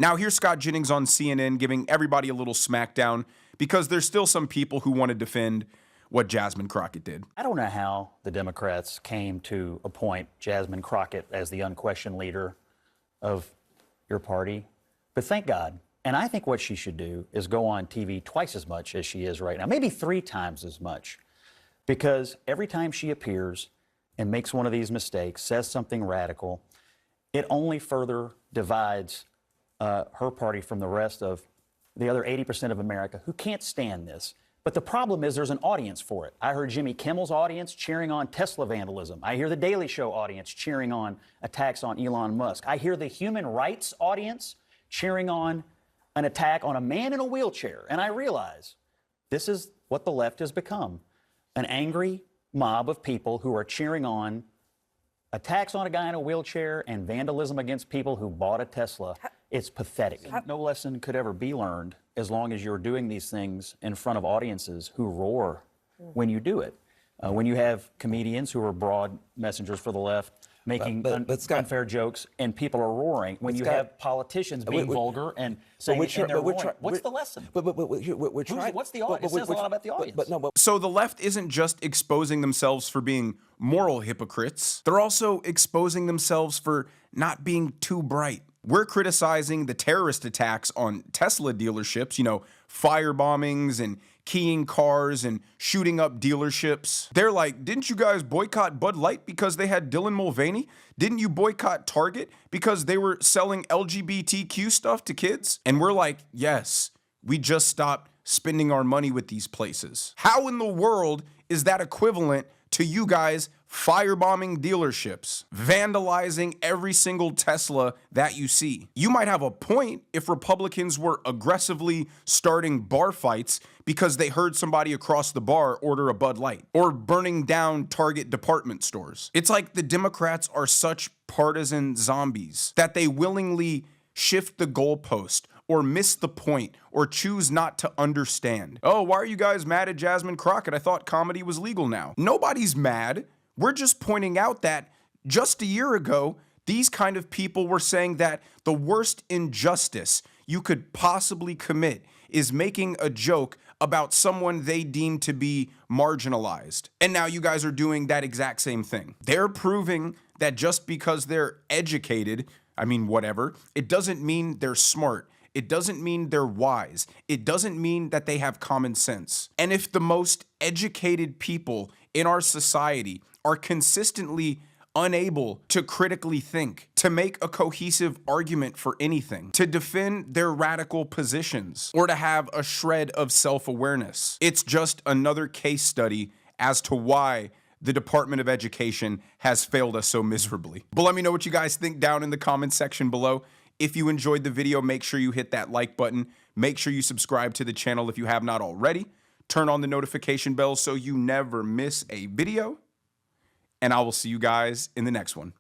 Now here's Scott Jennings on CNN giving everybody a little smackdown because there's still some people who want to defend what Jasmine Crockett did. I don't know how the Democrats came to appoint Jasmine Crockett as the unquestioned leader of your party, but thank God. And I think what she should do is go on TV twice as much as she is right now, maybe 3 times as much, because every time she appears and makes one of these mistakes, says something radical, it only further divides her party from the rest of the other 80% of America who can't stand this. But the problem is there's an audience for it. I heard Jimmy Kimmel's audience cheering on Tesla vandalism. I hear the Daily Show audience cheering on attacks on Elon Musk. I hear the human rights audience cheering on an attack on a man in a wheelchair. And I realize this is what the left has become, an angry mob of people who are cheering on attacks on a guy in a wheelchair and vandalism against people who bought a Tesla. It's pathetic. No lesson could ever be learned as long as you're doing these things in front of audiences who roar when you do it. When you have comedians who are broad messengers for the left making unfair jokes and people are roaring. When you have politicians being vulgar and saying it in their roaring. What's the lesson? What's the audience? It says a lot about the audience. So the left isn't just exposing themselves for being moral hypocrites. They're also exposing themselves for not being too bright. We're criticizing the terrorist attacks on Tesla dealerships, you know, fire bombings and keying cars and shooting up dealerships. They're like, didn't you guys boycott Bud Light because they had Dylan Mulvaney? Didn't you boycott Target because they were selling LGBTQ stuff to kids? And we're like, yes, we just stopped spending our money with these places. How in the world is that equivalent to you guys firebombing dealerships, vandalizing every single Tesla that you see? You might have a point if Republicans were aggressively starting bar fights because they heard somebody across the bar order a Bud Light, or burning down Target department stores. It's like the Democrats are such partisan zombies that they willingly shift the goalpost or miss the point, or choose not to understand. Oh, why are you guys mad at Jasmine Crockett? I thought comedy was legal now. Nobody's mad. We're just pointing out that just a year ago, these kind of people were saying that the worst injustice you could possibly commit is making a joke about someone they deem to be marginalized. And now you guys are doing that exact same thing. They're proving that just because they're educated, I mean, whatever, it doesn't mean they're smart. It doesn't mean they're wise. It doesn't mean that they have common sense. And if the most educated people in our society are consistently unable to critically think, to make a cohesive argument for anything, to defend their radical positions, or to have a shred of self-awareness, it's just another case study as to why the Department of Education has failed us so miserably. But let me know what you guys think down in the comments section below. If you enjoyed the video, make sure you hit that like button. Make sure you subscribe to the channel if you have not already. Turn on the notification bell so you never miss a video. And I will see you guys in the next one.